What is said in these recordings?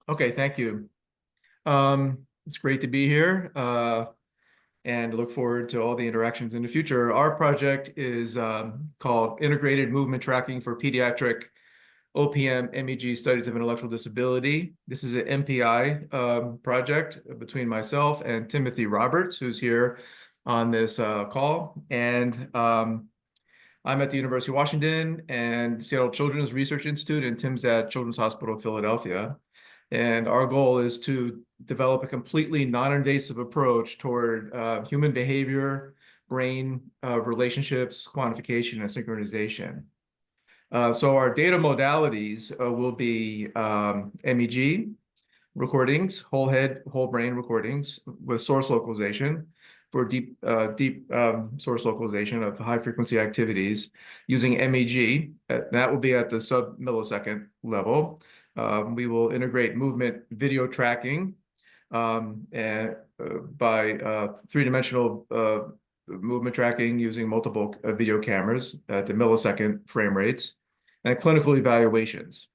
Okay, thank you. It's great to be here and look forward to all the interactions in the future. Our project is called Integrated Movement Tracking for Pediatric OPM-MEG Studies of Intellectual Disability. This is an MPI project between myself and Timothy Roberts, who's here on this call. And I'm at the University of Washington and Seattle Children's Research Institute, and Tim's at Children's Hospital of Philadelphia. And our goal is to develop a completely non-invasive approach toward human behavior, brain relationships, quantification, and synchronization. So our data modalities will be MEG recordings, whole head, whole brain recordings with source localization for deep source localization of high frequency activities using MEG. That will be at the sub-millisecond level. We will integrate movement video tracking and by three-dimensional movement tracking using multiple video cameras at the millisecond frame rates and clinical evaluations.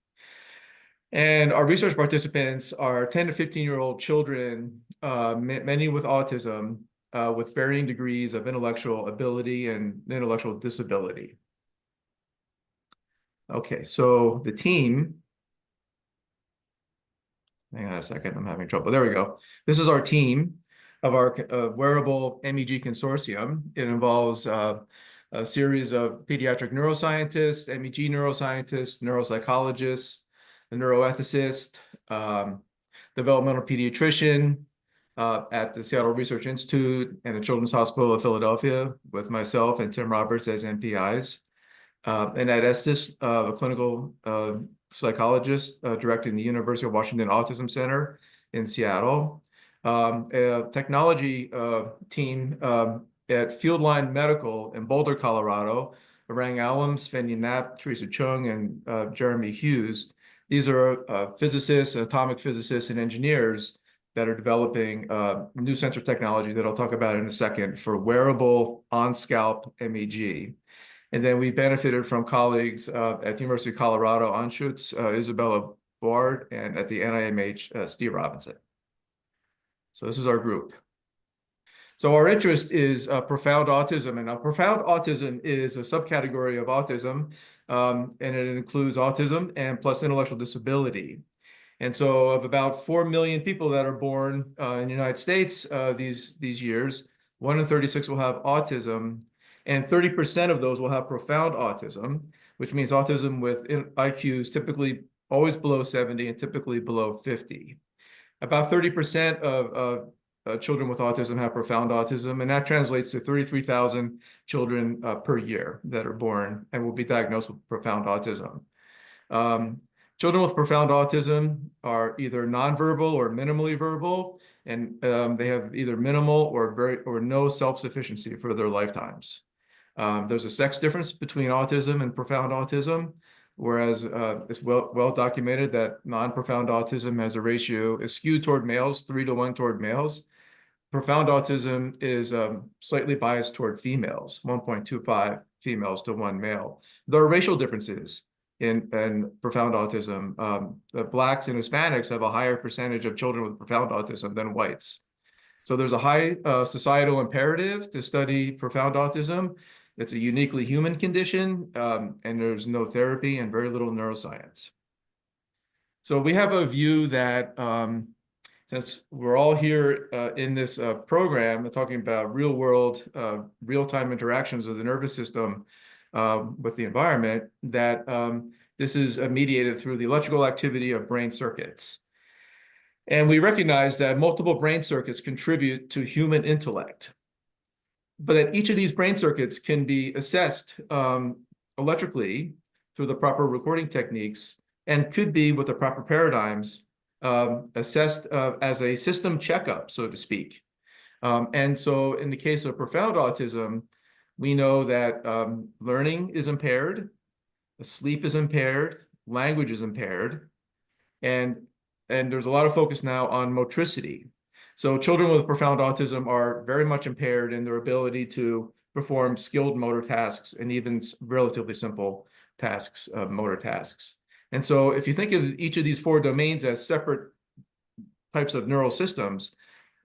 And our research participants are 10 to 15-year-old children, many with autism, with varying degrees of intellectual ability and intellectual disability. Okay, so the team. Hang on a second, I'm having trouble. There we go. This is our team of our wearable MEG consortium. It involves a series of pediatric neuroscientists, MEG neuroscientists, neuropsychologists, a neuroethicist, developmental pediatrician at the Seattle Research Institute and the Children's Hospital of Philadelphia with myself and Tim Roberts as MPIs. And at Estes, a clinical psychologist directing the University of Washington Autism Center in Seattle. A technology team at FieldLine Medical in Boulder, Colorado. Orang Alum, Sven Knapp, Teresa Chung, and Jeremy Hughes. These are physicists, atomic physicists, and engineers that are developing new sensor technology that I'll talk about in a second for wearable on-scalp MEG. And then we benefited from colleagues at the University of Colorado, Anschutz, Isabella Bard, and at the NIMH, Steve Robinson. So this is our group. So our interest is profound autism, and profound autism is a subcategory of autism, and it includes autism and plus intellectual disability. And so of about 4 million people that are born in the United States these years, 1 in 36 will have autism, and 30% of those will have profound autism, which means autism with IQs typically always below 70 and typically below 50. About 30% of children with autism have profound autism, and that translates to 33,000 children per year that are born and will be diagnosed with profound autism. Children with profound autism are either nonverbal or minimally verbal, and they have either minimal or no self-sufficiency for their lifetimes. There's a sex difference between autism and profound autism, whereas it's well documented that non-profound autism has a ratio is skewed toward males, 3 to 1 toward males. Profound autism is slightly biased toward females, 1.25 females to 1 male. There are racial differences in profound autism. The Blacks and Hispanics have a higher percentage of children with profound autism than whites. So there's a high societal imperative to study profound autism. It's a uniquely human condition, and there's no therapy and very little neuroscience. So we have a view that since we're all here in this program talking about real-world, real-time interactions of the nervous system with the environment, that this is mediated through the electrical activity of brain circuits. And we recognize that multiple brain circuits contribute to human intellect, but that each of these brain circuits can be assessed electrically through the proper recording techniques and could be, with the proper paradigms, assessed as a system checkup, so to speak. And so in the case of profound autism, we know that learning is impaired, sleep is impaired, language is impaired, and there's a lot of focus now on motricity. So children with profound autism are very much impaired in their ability to perform skilled motor tasks and even relatively simple tasks, motor tasks. And so if you think of each of these 4 domains as separate types of neural systems,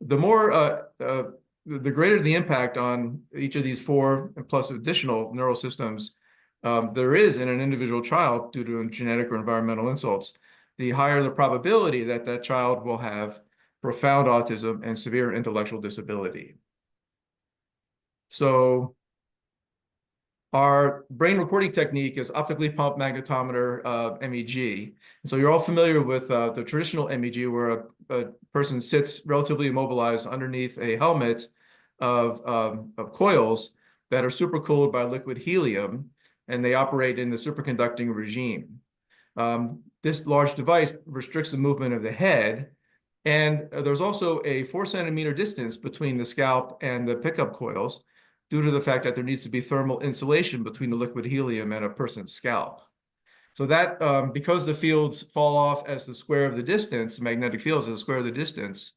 the more the greater the impact on each of these 4 plus additional neural systems there is in an individual child due to genetic or environmental insults, the higher the probability that that child will have profound autism and severe intellectual disability. So our brain recording technique is optically pumped magnetometer MEG. And so you're all familiar with the traditional MEG, where a person sits relatively immobilized underneath a helmet of coils that are supercooled by liquid helium, and they operate in the superconducting regime. This large device restricts the movement of the head, and there's also a 4-centimeter distance between the scalp and the pickup coils, due to the fact that there needs to be thermal insulation between the liquid helium and a person's scalp. So that, because the fields fall off as the square of the distance, magnetic fields as the square of the distance,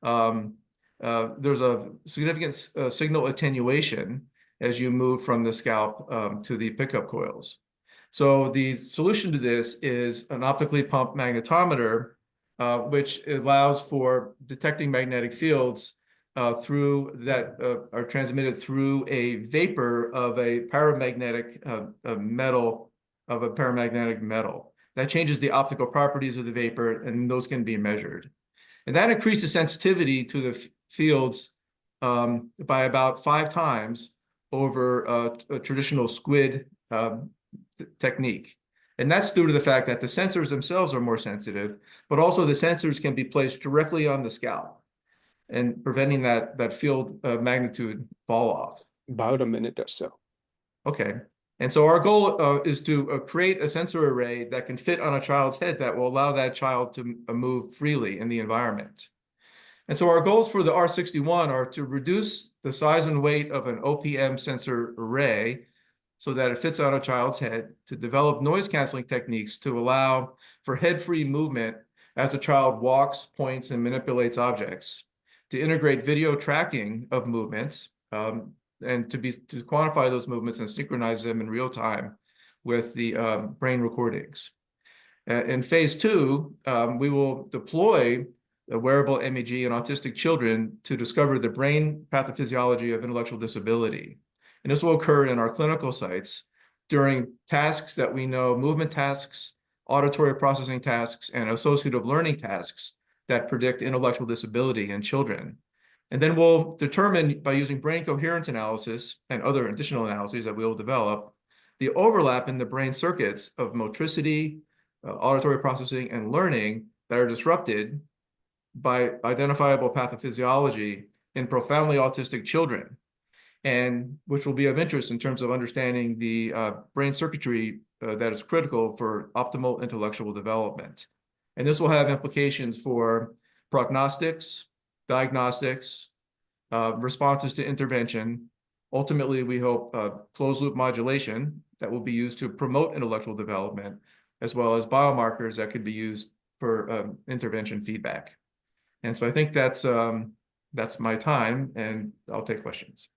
there's a significant signal attenuation as you move from the scalp to the pickup coils. So the solution to this is an optically pumped magnetometer, which allows for detecting magnetic fields through that are transmitted through a vapor of a paramagnetic metal, That changes the optical properties of the vapor, and those can be measured. And that increases sensitivity to the fields by about 5 times over a traditional SQUID technique. And that's due to the fact that the sensors themselves are more sensitive, but also the sensors can be placed directly on the scalp and preventing that field magnitude fall off. About a minute or so. Okay. And so our goal is to create a sensor array that can fit on a child's head that will allow that child to move freely in the environment. And so our goals for the R61 are to reduce the size and weight of an OPM sensor array so that it fits on a child's head, to develop noise canceling techniques to allow for head-free movement as a child walks, points, and manipulates objects, to integrate video tracking of movements, and to quantify those movements and synchronize them in real time with the brain recordings. In phase 2, we will deploy a wearable MEG in autistic children to discover the brain pathophysiology of intellectual disability. And this will occur in our clinical sites during tasks that we know, movement tasks, auditory processing tasks, and associative learning tasks that predict intellectual disability in children. And then we'll determine, by using brain coherence analysis and other additional analyses that we'll develop, the overlap in the brain circuits of motricity, auditory processing, and learning that are disrupted by identifiable pathophysiology in profoundly autistic children, and which will be of interest in terms of understanding the brain circuitry that is critical for optimal intellectual development. And this will have implications for prognostics, diagnostics, responses to intervention. Ultimately, we hope closed-loop modulation that will be used to promote intellectual development, as well as biomarkers that could be used for intervention feedback. And so I think that's my time, and I'll take questions.